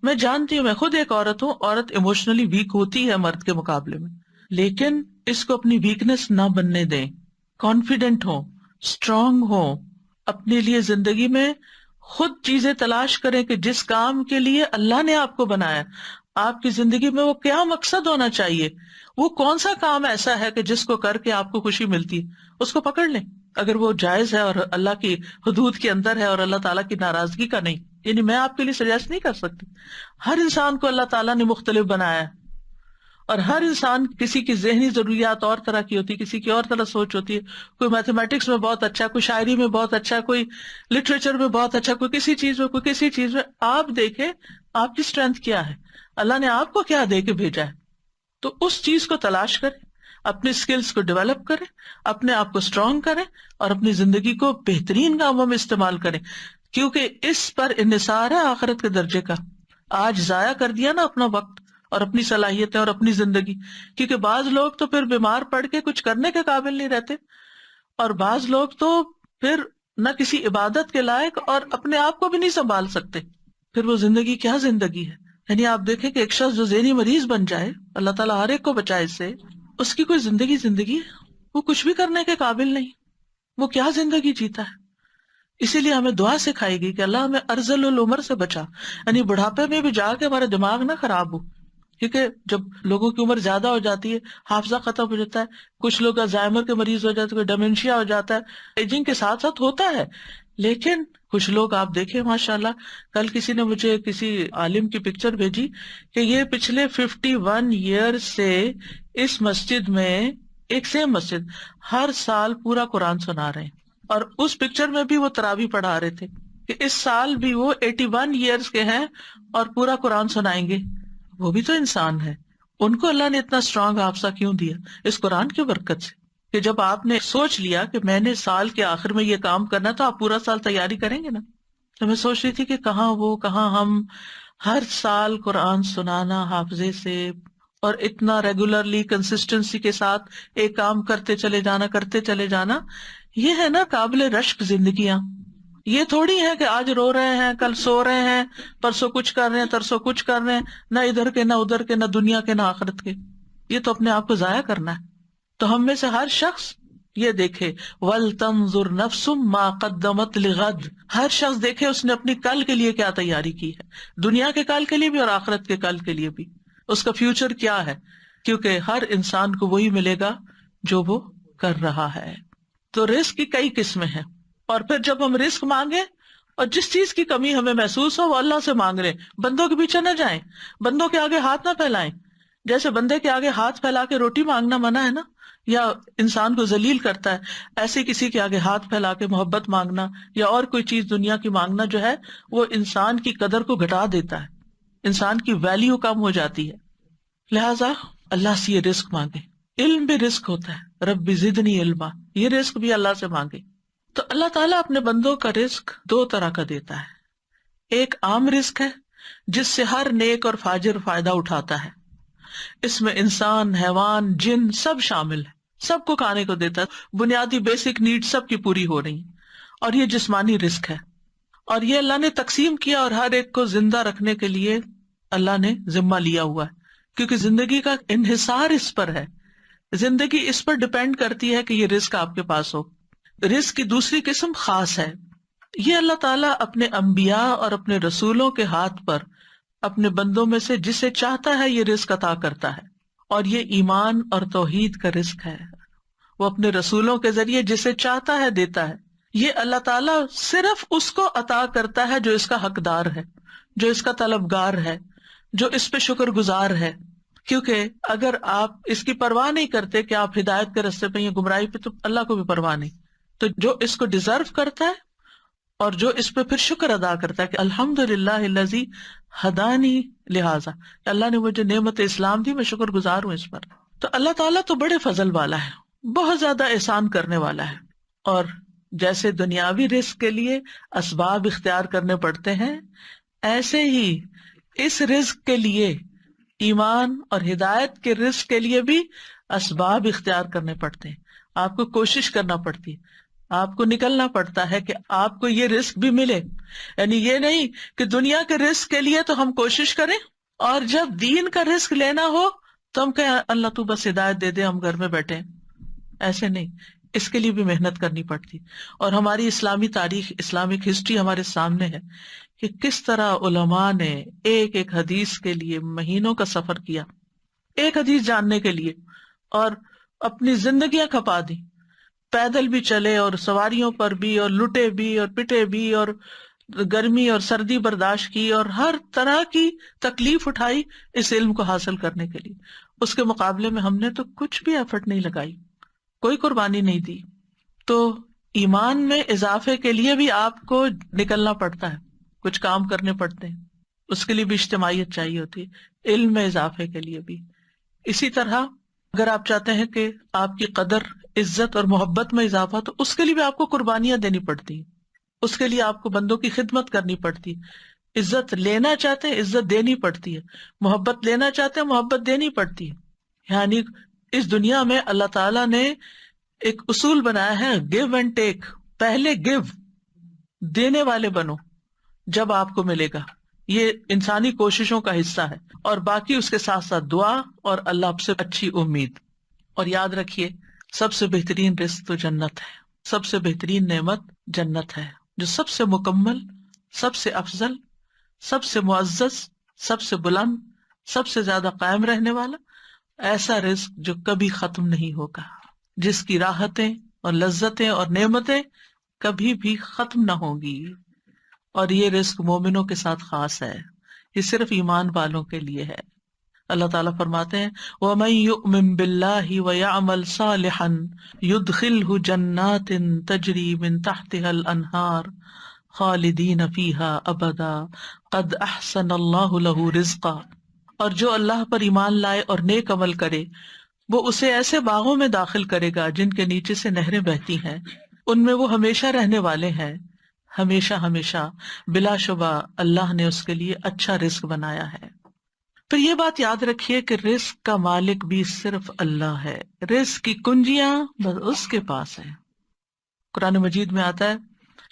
Speaker 1: میں جانتی ہوں، میں خود ایک عورت ہوں، عورت ایموشنلی ویک ہوتی ہے مرد کے مقابلے میں، لیکن اس کو اپنی ویکنس نہ بننے دیں، کانفیڈنٹ ہو، اسٹرانگ ہو، اپنے لیے زندگی میں خود چیزیں تلاش کریں کہ جس کام کے لیے اللہ نے آپ کو بنایا، آپ کی زندگی میں وہ کیا مقصد ہونا چاہیے، وہ کون سا کام ایسا ہے کہ جس کو کر کے آپ کو خوشی ملتی ہے، اس کو پکڑ لیں اگر وہ جائز ہے اور اللہ کی حدود کے اندر ہے اور اللہ تعالیٰ کی ناراضگی کا نہیں۔ یعنی میں آپ کے لیے سجیسٹ نہیں کر سکتی، ہر انسان کو اللہ تعالیٰ نے مختلف بنایا ہے، اور ہر انسان کسی کی ذہنی ضروریات اور طرح کی ہوتی ہے، کسی کی اور طرح سوچ ہوتی ہے، کوئی میتھمیٹکس میں بہت اچھا، کوئی شاعری میں بہت اچھا، کوئی لٹریچر میں بہت اچھا، کوئی کسی چیز میں، کوئی کسی چیز میں۔ آپ دیکھیں آپ کی اسٹرینتھ کیا ہے، اللہ نے آپ کو کیا دے کے بھیجا ہے، تو اس چیز کو تلاش کریں، اپنے اسکلز کو ڈیولپ کریں، اپنے آپ کو اسٹرانگ کریں، اور اپنی زندگی کو بہترین کاموں میں استعمال کریں، کیونکہ اس پر انحصار ہے آخرت کے درجے کا۔ آج ضائع کر دیا نا اپنا وقت، اور اپنی صلاحیتیں اور اپنی زندگی. کیونکہ بعض لوگ تو پھر بیمار پڑ کے کچھ کرنے کے قابل نہیں رہتے، اور بعض لوگ تو پھر نہ کسی عبادت کے لائق اور اپنے آپ کو بھی نہیں سنبھال سکتے. پھر وہ زندگی کیا زندگی ہے؟ یعنی آپ دیکھیں کہ ایک شخص جو ذہنی مریض بن جائے، اللہ تعالیٰ ہر ایک کو بچائے اس سے، اس کی کوئی زندگی ہے؟ وہ کچھ بھی کرنے کے قابل نہیں. وہ کیا زندگی جیتا ہے؟ اسی لیے ہمیں دعا سکھائی گئی کہ اللہ ہمیں ارذل العمر سے بچا، یعنی بڑھاپے میں بھی جا کے ہمارا دماغ نہ خراب ہو. کیونکہ جب لوگوں کی عمر زیادہ ہو جاتی ہے، حافظہ ختم ہو جاتا ہے، کچھ لوگ الزائمر کے مریض ہو جاتے ہیں، کوئی ڈیمنشیا ہو جاتا ہے، ایجنگ کے ساتھ ساتھ ہوتا ہے. لیکن کچھ لوگ آپ دیکھیں ماشاءاللہ، کل کسی نے مجھے کسی عالم کی پکچر بھیجی کہ یہ پچھلے 51 ایئر سے اس مسجد میں، ایک سیم مسجد، ہر سال پورا قرآن سنا رہے ہیں. اور اس پکچر میں بھی وہ تراویح پڑھا رہے تھے کہ اس سال بھی وہ 81 ایئرز کے ہیں اور پورا قرآن سنائیں گے. وہ بھی تو انسان ہے، ان کو اللہ نے اتنا اسٹرانگ حافظہ کیوں دیا؟ اس قرآن کی برکت سے. کہ جب آپ نے سوچ لیا کہ میں نے سال کے آخر میں یہ کام کرنا، تو آپ پورا سال تیاری کریں گے نا. تو میں سوچ رہی تھی کہ کہاں ہم ہر سال قرآن سنانا حافظے سے، اور اتنا ریگولرلی کنسسٹنسی کے ساتھ ایک کام کرتے چلے جانا، یہ ہے نا قابل رشک زندگیاں. یہ تھوڑی ہے کہ آج رو رہے ہیں، کل سو رہے ہیں، پرسوں کچھ کر رہے ہیں، ترسوں کچھ کر رہے ہیں، نہ ادھر کے نہ ادھر کے، نہ دنیا کے نہ آخرت کے. یہ تو اپنے آپ کو ضائع کرنا ہے. تو ہم میں سے ہر شخص یہ دیکھے وَلْتَنظُرْ نَفْسٌ مَا قَدَّمَتْ لِغَدٍ، ہر شخص دیکھے اس نے اپنی کل کے لیے کیا تیاری کی ہے، دنیا کے کل کے لیے بھی اور آخرت کے کل کے لیے بھی. اس کا فیوچر کیا ہے؟ کیونکہ ہر انسان کو وہی ملے گا جو وہ کر رہا ہے. تو رزق کی کئی قسمیں ہیں، اور پھر جب ہم رزق مانگے اور جس چیز کی کمی ہمیں محسوس ہو وہ اللہ سے مانگ رہے، بندوں کے پیچھے نہ جائیں، بندوں کے آگے ہاتھ نہ پھیلائیں. جیسے بندے کے آگے ہاتھ پھیلا کے روٹی مانگنا منع ہے نا، یا انسان کو ذلیل کرتا ہے، ایسے کسی کے آگے ہاتھ پھیلا کے محبت مانگنا یا اور کوئی چیز دنیا کی مانگنا جو ہے وہ انسان کی قدر کو گھٹا دیتا ہے، انسان کی ویلیو کم ہو جاتی ہے. لہذا اللہ سے یہ رزق مانگے. علم بھی رزق ہوتا ہے، رب زدنی علما، یہ رزق بھی اللہ سے مانگے. تو اللہ تعالیٰ اپنے بندوں کا رزق دو طرح کا دیتا ہے. ایک عام رزق ہے جس سے ہر نیک اور فاجر فائدہ اٹھاتا ہے، اس میں انسان، حیوان، جن سب شامل ہے، سب کو کھانے کو دیتا ہے، بنیادی بیسک نیڈ سب کی پوری ہو رہی، اور یہ جسمانی رزق ہے. اور یہ اللہ نے تقسیم کیا اور ہر ایک کو زندہ رکھنے کے لیے اللہ نے ذمہ لیا ہوا ہے، کیونکہ زندگی کا انحصار اس پر ہے، زندگی اس پر ڈپینڈ کرتی ہے کہ یہ رزق آپ کے پاس ہو. رزق کی دوسری قسم خاص ہے، یہ اللہ تعالیٰ اپنے انبیاء اور اپنے رسولوں کے ہاتھ پر اپنے بندوں میں سے جسے چاہتا ہے یہ رزق عطا کرتا ہے، اور یہ ایمان اور توحید کا رزق ہے. وہ اپنے رسولوں کے ذریعے جسے چاہتا ہے دیتا ہے. یہ اللہ تعالیٰ صرف اس کو عطا کرتا ہے جو اس کا حقدار ہے، جو اس کا طلبگار ہے، جو اس پہ شکر گزار ہے. کیونکہ اگر آپ اس کی پرواہ نہیں کرتے کہ آپ ہدایت کے راستے پہ یا گمراہی پہ، تو اللہ کو بھی پرواہ نہیں. تو جو اس کو ڈیزرو کرتا ہے اور جو اس پہ پھر شکر ادا کرتا ہے کہ الحمدللہ الذی ہدانی لہذا، اللہ نے مجھے نعمت اسلام دی، میں شکر گزار ہوں اس پر. تو اللہ تعالیٰ تو بڑے فضل والا ہے، بہت زیادہ احسان کرنے والا ہے. اور جیسے دنیاوی رزق کے لیے اسباب اختیار کرنے پڑتے ہیں، ایسے ہی اس رزق کے لیے، ایمان اور ہدایت کے رزق کے لیے بھی اسباب اختیار کرنے پڑتے ہیں. آپ کو کوشش کرنا پڑتی ہے، آپ کو نکلنا پڑتا ہے کہ آپ کو یہ رزق بھی ملے. یعنی یہ نہیں کہ دنیا کے رزق کے لیے تو ہم کوشش کریں اور جب دین کا رزق لینا ہو تو ہم کہیں اللہ تو بس ہدایت دے دے، ہم گھر میں بیٹھے. ایسے نہیں، اس کے لیے بھی محنت کرنی پڑتی. اور ہماری اسلامی تاریخ، اسلامک ہسٹری ہمارے سامنے ہے کہ کس طرح علماء نے ایک ایک حدیث کے لیے مہینوں کا سفر کیا، ایک حدیث جاننے کے لیے، اور اپنی زندگیاں کھپا دی. پیدل بھی چلے اور سواریوں پر بھی، اور لٹے بھی اور پٹے بھی، اور گرمی اور سردی برداشت کی، اور ہر طرح کی تکلیف اٹھائی اس علم کو حاصل کرنے کے لیے. اس کے مقابلے میں ہم نے تو کچھ بھی ایفرٹ نہیں لگائی، کوئی قربانی نہیں دی. تو ایمان میں اضافے کے لیے بھی آپ کو نکلنا پڑتا ہے، کچھ کام کرنے پڑتے ہیں، اس کے لیے بھی اجتماعیت چاہیے ہوتی ہے، علم میں اضافے کے لیے بھی. اسی طرح اگر آپ چاہتے ہیں کہ آپ کی قدر، عزت اور محبت میں اضافہ، تو اس کے لیے بھی آپ کو قربانیاں دینی پڑتی ہیں، اس کے لیے آپ کو بندوں کی خدمت کرنی پڑتی. عزت لینا چاہتے ہیں عزت دینی پڑتی ہے، محبت لینا چاہتے ہیں محبت دینی پڑتی ہے. یعنی اس دنیا میں اللہ تعالیٰ نے ایک اصول بنایا ہے، گیو اینڈ ٹیک. پہلے گیو، دینے والے بنو جب آپ کو ملے گا، یہ انسانی کوششوں کا حصہ ہے، اور باقی اس کے ساتھ ساتھ دعا اور اللہ سے اچھی امید. اور یاد رکھیے سب سے بہترین رزق تو جنت ہے، سب سے بہترین نعمت جنت ہے، جو سب سے مکمل، سب سے افضل، سب سے معزز، سب سے بلند، سب سے زیادہ قائم رہنے والا ایسا رزق جو کبھی ختم نہیں ہوگا، جس کی راحتیں اور لذتیں اور نعمتیں کبھی بھی ختم نہ ہوں گی. اور یہ رزق مومنوں کے ساتھ خاص ہے، یہ صرف ایمان والوں کے لیے ہے. اللہ تعالیٰ فرماتے ہیں وَمَن يُؤْمِن بِاللَّهِ وَيَعْمَلْ صَالِحًا يُدْخِلْهُ جَنَّاتٍ تَجْرِي مِن تَحْتِهَا الْأَنْهَارُ خَالِدِينَ فِيهَا أَبَدًا قَدْ أَحْسَنَ اللَّهُ لَهُ رِزْقًا. اور جو اللہ پر ایمان لائے اور نیک عمل کرے وہ اسے ایسے باغوں میں داخل کرے گا جن کے نیچے سے نہریں بہتی ہیں، ان میں وہ ہمیشہ رہنے والے ہیں، ہمیشہ ہمیشہ. بلا شبہ اللہ نے اس کے لیے اچھا رزق بنایا ہے. پھر یہ بات یاد رکھیے کہ رزق کا مالک بھی صرف اللہ ہے، رزق کی کنجیاں بس اس کے پاس ہیں. قرآن مجید میں آتا ہے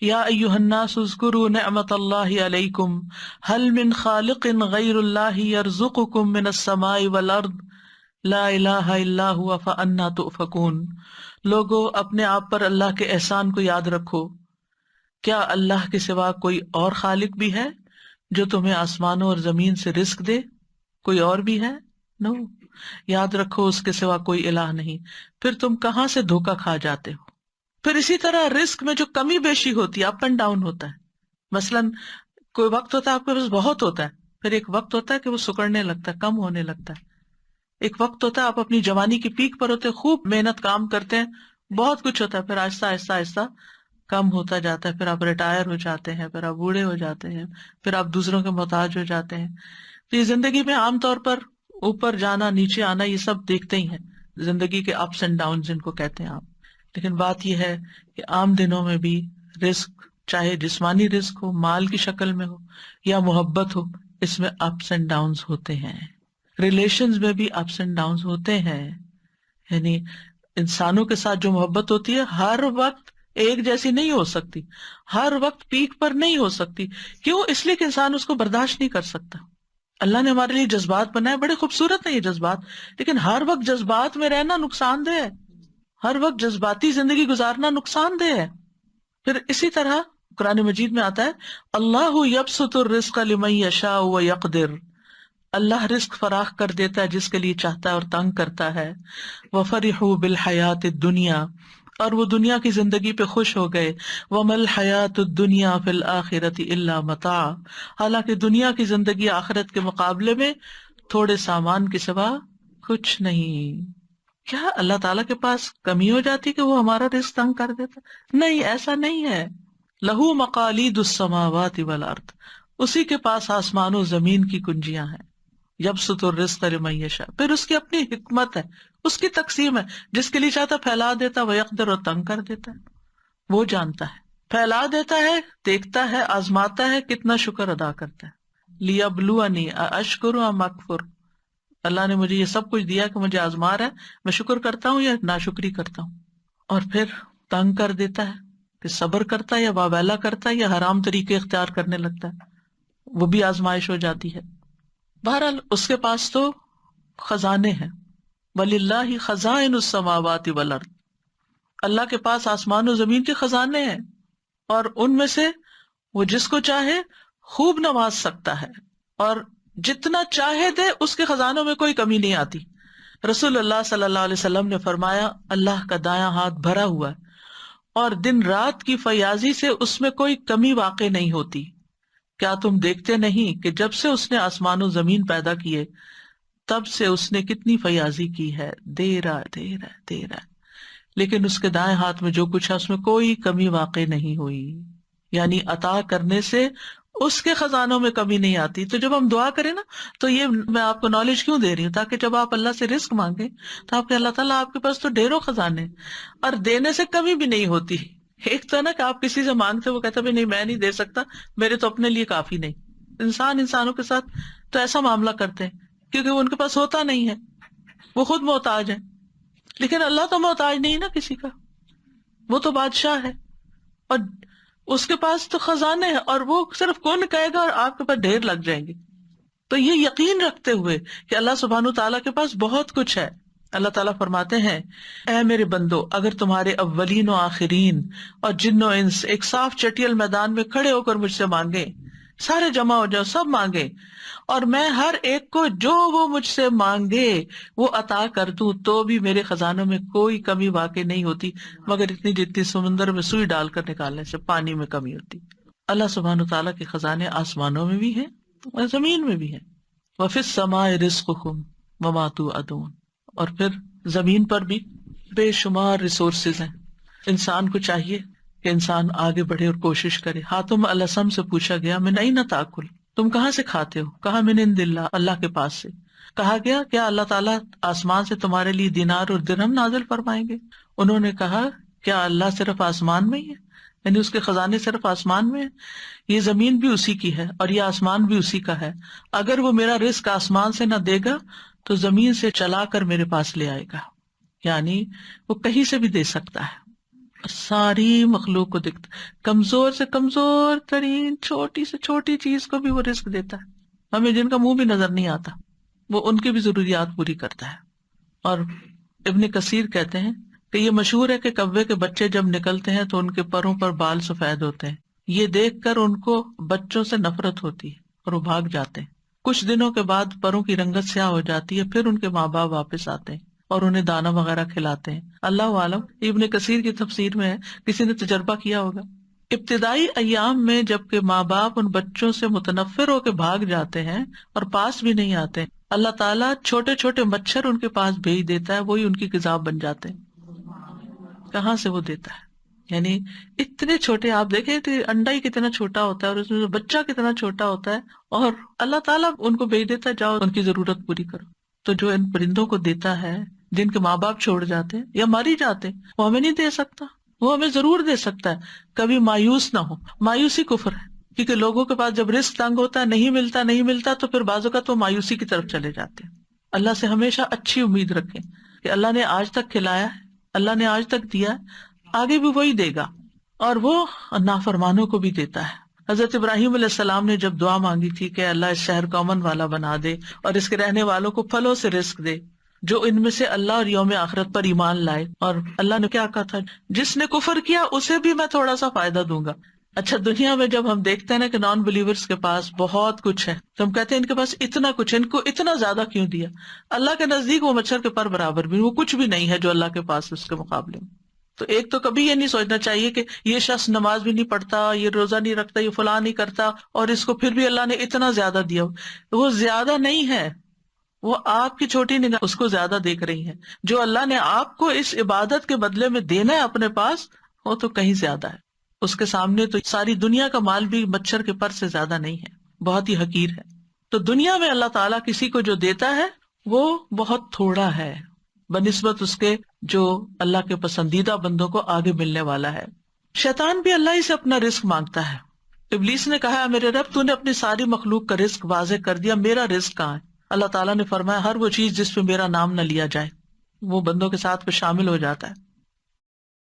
Speaker 1: یا ایھا الناس اذکروا نعمت اللہ علیکم هل من خالق غیر اللہ یرزقکم من السماء والارض لا الہ الا هو فانا تؤفکون. لوگو اپنے آپ پر اللہ کے احسان کو یاد رکھو، کیا اللہ کے سوا کوئی اور خالق بھی ہے جو تمہیں آسمانوں اور زمین سے رزق دے؟ کوئی اور بھی ہے؟ نو. یاد رکھو اس کے سوا کوئی الہ نہیں، پھر تم کہاں سے دھوکا کھا جاتے ہو. پھر اسی طرح رزق میں جو کمی بیشی ہوتی ہے، اپ اینڈ ڈاؤن ہوتا ہے. مثلاً کوئی وقت ہوتا ہے آپ کے پاس بہت ہوتا ہے، پھر ایک وقت ہوتا ہے کہ وہ سکڑنے لگتا ہے، کم ہونے لگتا ہے. ایک وقت ہوتا ہے آپ اپنی جوانی کی پیک پر ہوتے ہیں، خوب محنت کام کرتے ہیں، بہت کچھ ہوتا ہے، پھر آہستہ آہستہ آہستہ کم ہوتا جاتا ہے، پھر آپ ریٹائر ہو جاتے ہیں، پھر آپ بوڑھے ہو جاتے ہیں، پھر آپ دوسروں کے محتاج ہو جاتے ہیں. تو یہ زندگی میں عام طور پر اوپر جانا نیچے آنا یہ سب دیکھتے ہی ہیں، زندگی کے اپس اینڈ ڈاؤن جن کو کہتے ہیں آپ. لیکن بات یہ ہے کہ عام دنوں میں بھی رزق، چاہے جسمانی رزق ہو، مال کی شکل میں ہو یا محبت ہو، اس میں اپس اینڈ ڈاؤنز ہوتے ہیں. ریلیشنز میں بھی اپس اینڈ ڈاؤنز ہوتے ہیں. یعنی انسانوں کے ساتھ جو محبت ہوتی ہے ہر وقت ایک جیسی نہیں ہو سکتی، ہر وقت پیک پر نہیں ہو سکتی. کیوں؟ اس لیے کہ انسان اس کو برداشت نہیں کر سکتا. اللہ نے ہمارے لیے جذبات بنائے، بڑے خوبصورت ہیں یہ جذبات، لیکن ہر وقت جذبات میں رہنا نقصان دہ ہے، ہر وقت جذباتی زندگی گزارنا نقصان دہ ہے. پھر اسی طرح قرآن مجید میں آتا ہے اللہ یبسط الرزق لمن یشاء ویقدر، اللہ رزق فراخ کر دیتا ہے جس کے لیے چاہتا ہے اور تنگ کرتا ہے. وفرحوا بالحیات الدنیا، اور وہ دنیا کی زندگی پہ خوش ہو گئے. وما الحیات الدنیا فی الآخرۃ الا متاع، حالانکہ دنیا کی زندگی آخرت کے مقابلے میں تھوڑے سامان کے سوا کچھ نہیں. کیا اللہ تعالیٰ کے پاس کمی ہو جاتی کہ وہ ہمارا رزق تنگ کر دیتا؟ نہیں، ایسا نہیں ہے. لہو مقالید السماوات والارض، اسی کے پاس آسمان و زمین کی کنجیاں ہیں. یبسط الرزق لمن یشاء، پھر اس کی اپنی حکمت ہے، اس کی تقسیم ہے، جس کے لیے چاہتا پھیلا دیتا، ویقدر اور تنگ کر دیتا ہے. وہ جانتا ہے، پھیلا دیتا ہے، دیکھتا ہے، آزماتا ہے کتنا شکر ادا کرتا ہے. لیبلونی اشکر ام اکفر، اللہ نے مجھے یہ سب کچھ دیا کہ مجھے آزما رہا ہے، میں شکر کرتا ہوں یا ناشکری کرتا ہوں. اور پھر تنگ کر دیتا ہے کہ صبر کرتا ہے یا واویلا کرتا ہے یا حرام طریقے اختیار کرنے لگتا ہے، وہ بھی آزمائش ہو جاتی ہے. بہرحال اس کے پاس تو خزانے ہیں. وَلِلَّهِ خَزَائِنُ السَّمَاوَاتِ وَالْأَرْضِ، اللہ کے پاس آسمان و زمین کے خزانے ہیں، اور ان میں سے وہ جس کو چاہے خوب نواز سکتا ہے، اور جتنا چاہے دے، اس کے خزانوں میں کوئی کمی نہیں آتی. رسول اللہ صلی اللہ علیہ وسلم نے فرمایا اللہ کا دایاں ہاتھ بھرا ہوا ہے، اور دن رات کی فیاضی سے اس میں کوئی کمی واقع نہیں ہوتی. کیا تم دیکھتے نہیں کہ جب سے اس نے آسمان و زمین پیدا کیے تب سے اس نے کتنی فیاضی کی ہے، دے رہا ہے، لیکن اس کے دائیں ہاتھ میں جو کچھ ہے اس میں کوئی کمی واقع نہیں ہوئی. یعنی عطا کرنے سے اس کے خزانوں میں کمی نہیں آتی. تو جب ہم دعا کریں نا، تو یہ میں آپ کو نالج کیوں دے رہی ہوں، تاکہ جب آپ اللہ سے رزق مانگیں تو آپ کے اللہ تعالیٰ آپ کے پاس تو ڈھیروں خزانے، اور دینے سے کمی بھی نہیں ہوتی. ایک تو نا کہ آپ کسی سے مانگتے، وہ کہتا بھی نہیں میں نہیں دے سکتا، میرے تو اپنے لیے کافی نہیں. انسان انسانوں کے ساتھ تو ایسا معاملہ کرتے ہیں کیونکہ وہ ان کے پاس ہوتا نہیں ہے، وہ خود محتاج ہے. لیکن اللہ تو محتاج نہیں نا کسی کا، وہ تو بادشاہ ہے اور اس کے پاس تو خزانے ہیں، اور وہ صرف کون کہے گا اور آپ کے پاس ڈھیر لگ جائیں گے. تو یہ یقین رکھتے ہوئے کہ اللہ سبحانہ تعالیٰ کے پاس بہت کچھ ہے. اللہ تعالیٰ فرماتے ہیں اے میرے بندو، اگر تمہارے اولین و آخرین اور جن و انس ایک صاف چٹیل میدان میں کھڑے ہو کر مجھ سے مانگے، سارے جمع ہو جاؤ، سب مانگے، اور میں ہر ایک کو جو وہ مجھ سے مانگے وہ عطا کر دوں، تو بھی میرے خزانوں میں کوئی کمی واقع نہیں ہوتی مگر اتنی جتنی سمندر میں سوئی ڈال کر نکالنے سے پانی میں کمی ہوتی. اللہ سبحانہ تعالیٰ کے خزانے آسمانوں میں بھی ہیں اور زمین میں بھی ہیں. وَفِي السَّمَاءِ رِزْقُكُمْ وَمَا تُوعَدُونَ، اور پھر زمین پر بھی بے شمار ریسورسز ہیں. انسان کو چاہیے کہ انسان آگے بڑھے اور کوشش کرے. حاتم الاسم سے پوچھا گیا من اینا تاکل، تم کہاں سے کھاتے ہو؟ کہا من عند اللہ، اللہ کے پاس سے. کہا گیا کیا اللہ تعالیٰ آسمان سے تمہارے لیے دینار اور درہم نازل فرمائیں گے؟ انہوں نے کہا کیا اللہ صرف آسمان میں ہی ہے، یعنی اس کے خزانے صرف آسمان میں ہیں؟ یہ زمین بھی اسی کی ہے اور یہ آسمان بھی اسی کا ہے. اگر وہ میرا رزق آسمان سے نہ دے گا تو زمین سے چلا کر میرے پاس لے آئے گا. یعنی وہ کہیں سے بھی دے سکتا ہے، ساری مخلوق کو دکھتا، کمزور سے کمزور ترین چھوٹی سے چھوٹی چیز کو بھی وہ رزق دیتا ہے. ہمیں جن کا منہ بھی نظر نہیں آتا وہ ان کی بھی ضروریات پوری کرتا ہے. اور ابن کثیر کہتے ہیں کہ یہ مشہور ہے کہ کوے کے بچے جب نکلتے ہیں تو ان کے پروں پر بال سفید ہوتے ہیں. یہ دیکھ کر ان کو بچوں سے نفرت ہوتی ہے اور وہ بھاگ جاتے ہیں. کچھ دنوں کے بعد پروں کی رنگت سیاہ ہو جاتی ہے، پھر ان کے ماں باپ واپس آتے ہیں اور انہیں دانا وغیرہ کھلاتے ہیں. اللہ عالم ابن کثیر کی تفسیر میں ہے، کسی نے تجربہ کیا ہوگا. ابتدائی ایام میں جبکہ ماں باپ ان بچوں سے متنفر ہو کے بھاگ جاتے ہیں اور پاس بھی نہیں آتے، اللہ تعالیٰ چھوٹے چھوٹے مچھر ان کے پاس بھیج دیتا ہے، وہی ان کی غذا بن جاتے ہیں. کہاں سے وہ دیتا ہے؟ یعنی اتنے چھوٹے، آپ دیکھیں کہ انڈا ہی کتنا چھوٹا ہوتا ہے اور اس میں بچہ کتنا چھوٹا ہوتا ہے، اور اللہ تعالیٰ ان کو بھیج دیتا ہے جاؤ ان کی ضرورت پوری کرو. تو جو ان پرندوں کو دیتا ہے جن کے ماں باپ چھوڑ جاتے ہیں یا مر ہی جاتے ہیں، وہ ہمیں نہیں دے سکتا؟ وہ ہمیں ضرور دے سکتا ہے. کبھی مایوس نہ ہو، مایوسی کفر ہے، کیونکہ لوگوں کے پاس جب رزق تنگ ہوتا ہے، نہیں ملتا تو پھر بعض اوقات وہ مایوسی کی طرف چلے جاتے ہیں. اللہ سے ہمیشہ اچھی امید رکھیں کہ اللہ نے آج تک کھلایا ہے، اللہ نے آج تک دیا ہے، آگے بھی وہی دے گا، اور وہ نافرمانوں کو بھی دیتا ہے. حضرت ابراہیم علیہ السلام نے جب دعا مانگی تھی کہ اللہ اس شہر کو امن والا بنا دے اور اس کے رہنے والوں کو پھلوں سے رزق دے جو ان میں سے اللہ اور یوم آخرت پر ایمان لائے، اور اللہ نے کیا کہا تھا، جس نے کفر کیا اسے بھی میں تھوڑا سا فائدہ دوں گا. اچھا، دنیا میں جب ہم دیکھتے ہیں نا کہ نان بلیورز کے پاس بہت کچھ ہے تو ہم کہتے ہیں ان کے پاس اتنا کچھ ہے، ان کو اتنا زیادہ کیوں دیا؟ اللہ کے نزدیک وہ مچھر کے پر برابر بھی، وہ کچھ بھی نہیں ہے جو اللہ کے پاس اس کے مقابلے میں. تو ایک تو کبھی یہ نہیں سوچنا چاہیے کہ یہ شخص نماز بھی نہیں پڑھتا، یہ روزہ نہیں رکھتا، یہ فلاں نہیں کرتا، اور اس کو پھر بھی اللہ نے اتنا زیادہ دیا. وہ زیادہ نہیں ہے، وہ آپ کی چھوٹی نگاہ اس کو زیادہ دیکھ رہی ہے. جو اللہ نے آپ کو اس عبادت کے بدلے میں دینا ہے اپنے پاس، وہ تو کہیں زیادہ ہے. اس کے سامنے تو ساری دنیا کا مال بھی مچھر کے پر سے زیادہ نہیں ہے، بہت ہی حقیر ہے. تو دنیا میں اللہ تعالیٰ کسی کو جو دیتا ہے وہ بہت تھوڑا ہے بنسبت اس کے جو اللہ کے پسندیدہ بندوں کو آگے ملنے والا ہے. شیطان بھی اللہ ہی سے اپنا رزق مانگتا ہے. ابلیس نے کہا میرے رب تو نے اپنی ساری مخلوق کا رزق واضح کر دیا، میرا رزق کہاں ہے؟ اللہ تعالیٰ نے فرمایا ہر وہ چیز جس پہ میرا نام نہ لیا جائے وہ بندوں کے ساتھ پہ شامل ہو جاتا ہے.